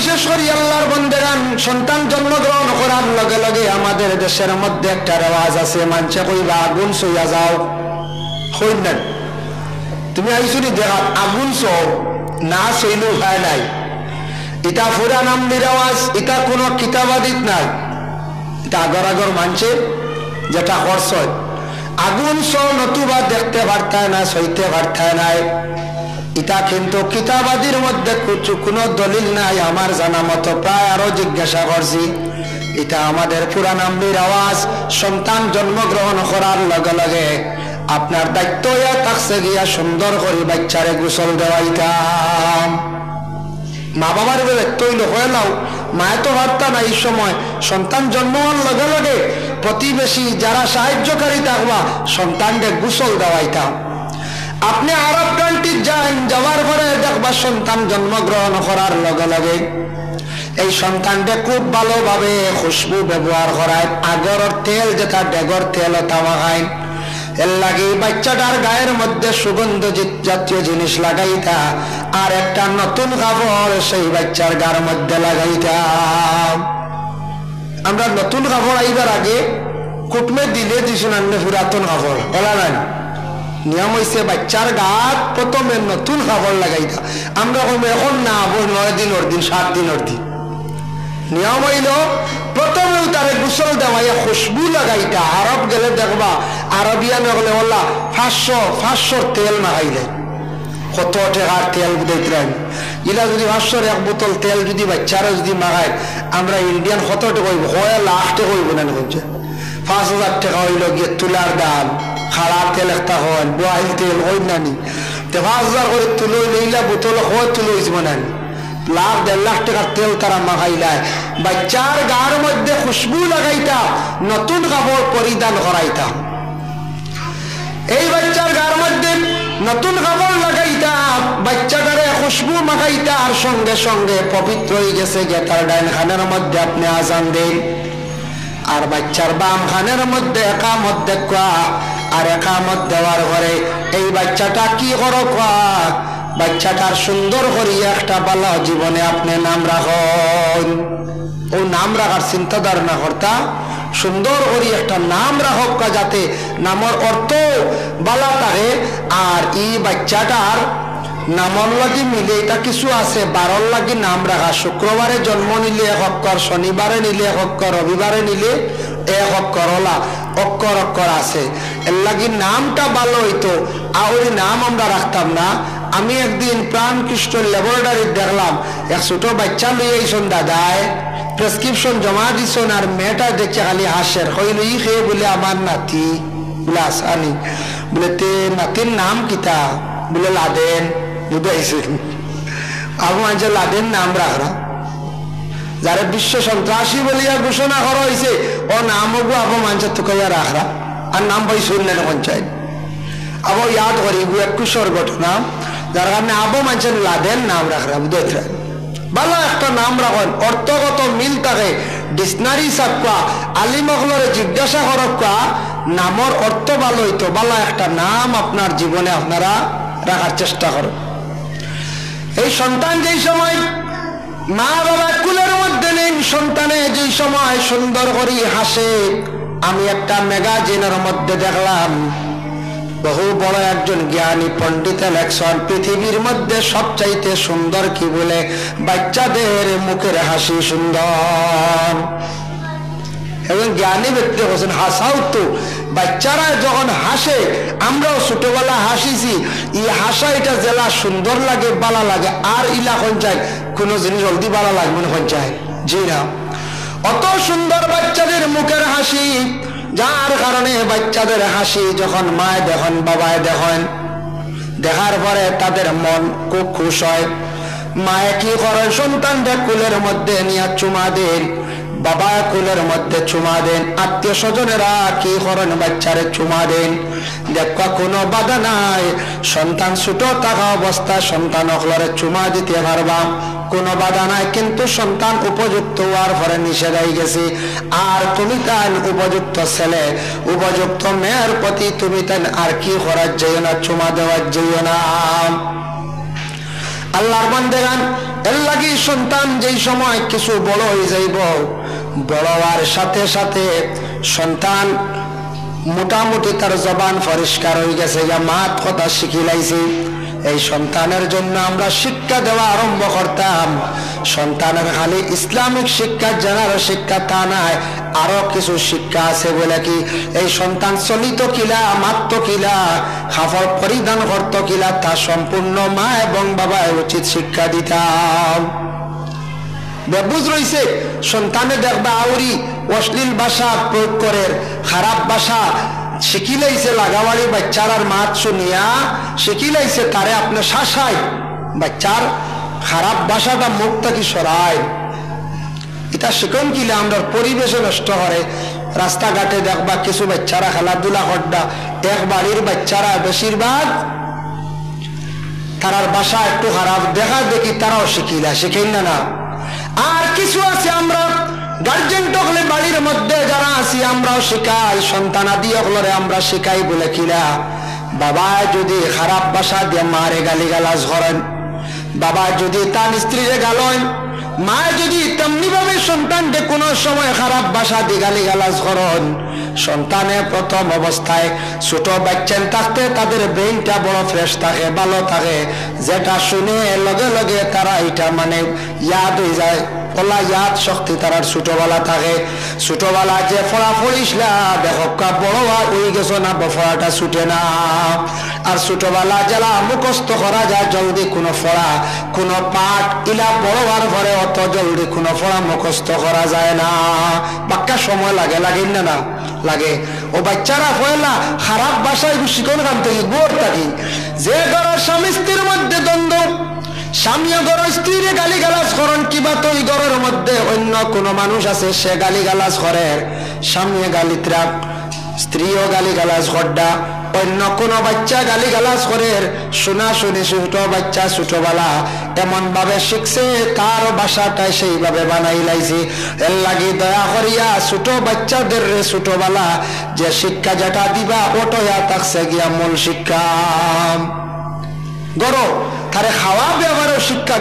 বিশেষ করে আল্লাহর বান্দাগণ সন্তান জন্মগ্রহণ করার লগে লগে আমাদের দেশের মধ্যে একটা রেওয়াজ আছে, মানুষে কইবা আগুন সইয়া যাও, হই না তুমি আইসুনি দেখা আগুন সও না সইলেও উপায় নাই। এটা পুরা নাম রেওয়াজ, এটা কোনো কিতাবাদিত নাই, এটা আগর আগর মানছে যেটা করছ আগুন সও নতুবা দেখতে পারতায় না, সইতে পারতায় নাই। এটা কিন্তু কিতাবাদির মধ্যে কোনো দলিল নাই আমার জানা মতো। প্রায় আরো জিজ্ঞাসা করছি, এটা আমাদের পুরান আমলির আওয়াজ। সন্তান জন্মগ্রহণ করার লগে লগে আপনার দায়িত্ব ইয়া থাকছে গিয়া সুন্দর করে বাচ্চারে গোসল দেওয়াইতাম। মা বাবার তৈল হয়ে নাও, মায়ে তো ভাবতা না এই সময় সন্তান জন্ম হওয়ার লগে লগে প্রতিবেশী যারা সাহায্যকারী থাকবা সন্তানকে গোসল দেওয়াইতাম। আপনি আরব কান্ট্রি যান, যাওয়ার পরে দেখবা সন্তান জন্মগ্রহণ করার লগে লগে এই সন্তানটা খুব ভালোভাবে খুশবু ব্যবহার করায়। আগর তেল যেটা ডেগর তেল তামাখায়, এর লাগে বাচ্চাটার গায়ের মধ্যে সুগন্ধ জাতীয় জিনিস লাগাইতা, আর একটা নতুন কাপড় সেই বাচ্চার গার মধ্যে লাগাইতাম। আমরা নতুন কাপড় আইবার আগে কুটমে দিলে দিছুন আনলে পুরাতন কাপড় বলা নাই। নিয়ম হয়েছে বাচ্চার গাত প্রথমে নতুন কাপড় লাগাইতা। আমরা কমে এখন না 9 দিনের দিন 7 দিনের দিন নিয়ম হইল প্রথমেও তারে গোসল দেওয়াইয়া খুশবু লাগাইতা। আরব গেলে দেখবা আরবিয়ান হলে ওলা 500 তেল মাখাইলে, কত টাকার তেল দিতেন। ইলা যদি 500 এক বোতল তেল যদি বাচ্চারা যদি মাখায়, আমরা ইন্ডিয়ান কত টাকা হইব, 1 লাখ টাকা হইব না, 5,000 টাকা হইল গিয়ে তুলার দাম। খাড়া তেল একটা হয়, বয়াইল তেল হই নানি 5,000 করে তুলো লইলা বোতল হয় তুলো হয়েছে না, 1,00,000 1,50,000 টাকার তেল তারা মাখাইলায়। বাচ্চার গার মধ্যে খুশবু লাগাইতা, নতুন কাপড় পরিধান করাইতা। এই বাচ্চার গার মধ্যে নতুন কাপড় লাগাইতা, বাচ্চাটারে খুশবু মাখাইতা, আর সঙ্গে সঙ্গে পবিত্র হয়ে গেছে গেতার ডাইন খানের মধ্যে আপনি আজান দেন, আর বাচ্চার বাম খানের মধ্যে একামত দেখা। আর একামত দেওয়ার পরে এই বাচ্চাটা কি করো কোয়া, বাচ্চাটার সুন্দর করিয়া একটা ভালো জীবনে আপনি নাম রাখুন। ও নাম রাখার চিন্তা ধারণা করতা, সুন্দর করি একটা নাম রাখক, যাতে নামের অর্থ বালা থাকে। আর এই বাচ্চাটার নামর লাগি মিলে এটা কিছু আছে, 12 লাগি নাম রাখা। শুক্রবারে জন্ম নিলে 1 অক্ষর, শনিবারে নিলে 1 অক্ষর, রবিবারে নিলে 1 অক্ষর ওলা অক্ষর অক্ষর আছে। এর লাগি নামটা ভালো হইতো, আর ওই নাম আমরা রাখতাম না। আমি একদিন প্রাণকৃষ্ণ ল্যাবরেটরি দেখলাম, এক ছোট বাচ্চা লইয়া আইসন দাদায়, প্রেসক্রিপশন জমা দিছন, আর মেয়েটা দেখে খালি হাসের, হইল ই খেয়ে বলে আমার নাতি বলে আসানি, বলে তে নাতির নাম কিতা, বলে লাদেন। বুঝাইছেন আবু মানুষের লাদেন নাম রাখরা, যারা বিশ্ব সন্ত্রাসী বলিয়া ঘোষণা করা হয়েছে ও নাম হবো আবু মানুষের তো কইয়া রাখরা, আর নাম পাই শুনলেন পঞ্চায়েত আবু ইয়াদ করি 21 ঘটনা, যার কারণে আবু মানুষের লাদেন নাম রাখরা। বুঝতে ভালো একটা নাম রাখেন, অর্থগত মিল থাকে। ডিকশনারি সাপকা আলিমগলরে জিজ্ঞাসা করকা নামর অর্থ ভালো হইতো, ভালো একটা নাম আপনার জীবনে আপনারা রাখার চেষ্টা করেন। এই সন্তান যেই সময় মা বাবা কুলের মধ্যে নেই, সন্তানে যেই সময় সুন্দর করে হাসে। আমি একটা ম্যাগাজিনের মধ্যে দেখলাম, বহু বড় একজন জ্ঞানী পণ্ডিতের লেখছেন, পৃথিবীর মধ্যে সবচাইতে সুন্দর কি বলে, বাচ্চাদের মুখের হাসি সুন্দর। এবং জ্ঞানী ব্যক্তি বলছেন হাসাও তো, বাচ্চারা যখন হাসে, আমরাও ছোটবেলা হাসিছি, এই হাসা এটা জেলা সুন্দর লাগে, ভালো লাগে। আর ইলা পঞ্চায়েত কোন জিনিস জলদি ভালো লাগবে না পঞ্চায়েত, জি না। অত সুন্দর বাচ্চাদের মুখের হাসি, যার কারণে বাচ্চাদের হাসি যখন মায় দেখেন, বাবায় দেখেন, দেখার পরে তাদের মন খুব খুশ হয়। মায়ে কি করেন, সন্তানটা কুলের মধ্যে নিয়ে চুমা দেন, বাবা কুলের মধ্যে চুমা দেন, আত্মীয় স্বজনেরা কি করেন, বাচ্চারে চুমা দেন। দেখা কোনো বাধা নাই, সন্তান ছোট থাকা অবস্থায় সন্তান অকলরে চুমা দিতে পারবা, কোনো বাধা নাই। কিন্তু সন্তান উপযুক্ত হওয়ার পরে নিষেধ হয়ে গেছে। আর তুমি তাই উপযুক্ত ছেলে উপযুক্ত মেয়ের প্রতি তুমি তাই আর কি করার যাইও না, চুমা দেওয়ার যাইও না। আল্লাহর বান্দাগণ এর লাগি সন্তান যেই সময় কিছু বড় হয়ে যাইব, বড় হওয়ার সাথে সাথে সন্তান মোটামুটি তার জবান পরিষ্কার হয়ে গেছে, মাত কথা শিখি লাইছে, এই সন্তানের জন্য আমরা শিক্ষা দেওয়া আরম্ভ করতাম। সন্তানের খালি ইসলামিক শিক্ষা জানার শিক্ষা তা নাই, আরো কিছু শিক্ষা আছে। বলে কি এই সন্তান চলিত কিলা, মাত্র কিলা, কাপড় পরিধান করত কিলা, তা সম্পূর্ণ মা এবং বাবায় উচিত শিক্ষা দিতাম। বেবুজ রইছে সন্তানে দেখবা আউরি অশ্লীল ভাষা প্রয়োগ করে, খারাপ ভাষা শিখিলাইছে, লাগাবাড়ি বাচ্চার আর মাত শুনিয়া শিখিলাইছে, তারে আপনি শাসায় বাচ্চার খারাপ ভাষাটা মুখ থেকে সরায়। এটা শিখন কিলে আমরা পরিবেশে নষ্ট করে। রাস্তাঘাটে দেখবা কিছু বাচ্চারা খেলাধুলা করডা, এক বাড়ির বাচ্চারা বেশিরভাগ তারার ভাষা একটু খারাপ, দেখা দেখি তারাও শিখিলা, শিখেন না। আর কিছু আছে আমরা গার্জেন টকলে বাড়ির মধ্যে যারা আছি আমরাও শিখাই, সন্তানাদি অকলরে আমরা শিখাই। বলে কিনা বাবা যদি খারাপ ভাষা দিয়ে মারে গালি গালাজ করেন, বাবা যদি তার স্ত্রীরে গালেন, মা যদি তেমনি ভাবে সন্তানকে কোনো সময় খারাপ ভাষা দিয়ে গালি গালাজ করেন, সন্তানের প্রথম অবস্থায় ছোট বাচ্চা থাকতে তাদের ব্রেইনটা বড় ফ্রেশ থাকে, ভালো থাকে, যেটা শুনে লগে লগে তারা এটা মানে ইয়াদ হয়ে যায়, পলা ইয়াদ শক্তি তারার ছোটবেলা থাকে। ছোটবেলা যে ফড়া ফড়িসলা দেখো বড় হয়ে গেছো না, ফড়াটা ছুটে না। আর ছোটবেলা যারা মুখস্থ করা যায় জলদি কোনো ফড়া কোনো পাঠ ইলা বড় হওয়ার পরে অত জলদি কোনো ফড়া মুখস্থ করা যায় না, বাক্কা সময় লাগে, লাগে না না লাগে। ও বাচ্চারা পয়লা খারাপ ভাষায় শিখন কান থেকে গোর থাকি, যে ঘরের স্বামী স্ত্রীর মধ্যে দ্বন্দ্ব, স্বামী ঘর স্ত্রীরে গালি গালাজ করেন, কিবা তো এই ঘরের মধ্যে অন্য কোনো মানুষ আছে সে গালি গালাজ করে, স্বামী গালি ত্রাক, স্ত্রীও গালি গালাজ করডা, অন্য কোনো বাচ্চা গালি গালাজ করে, শোনা শুনি ছোট বাচ্চা ছোটবেলা এমন ভাবে শিখছে, তার বাসাটাই সেইভাবে বানাই লাইছে। এর লাগি দয়া করিয়া ছোট বাচ্চাদের ছোটবেলা যে শিক্ষা যেটা দিবা ওটা থাকছে গিয়া মূল শিক্ষা। গরো তারে খাওয়া ব্যবহারের শিক্ষা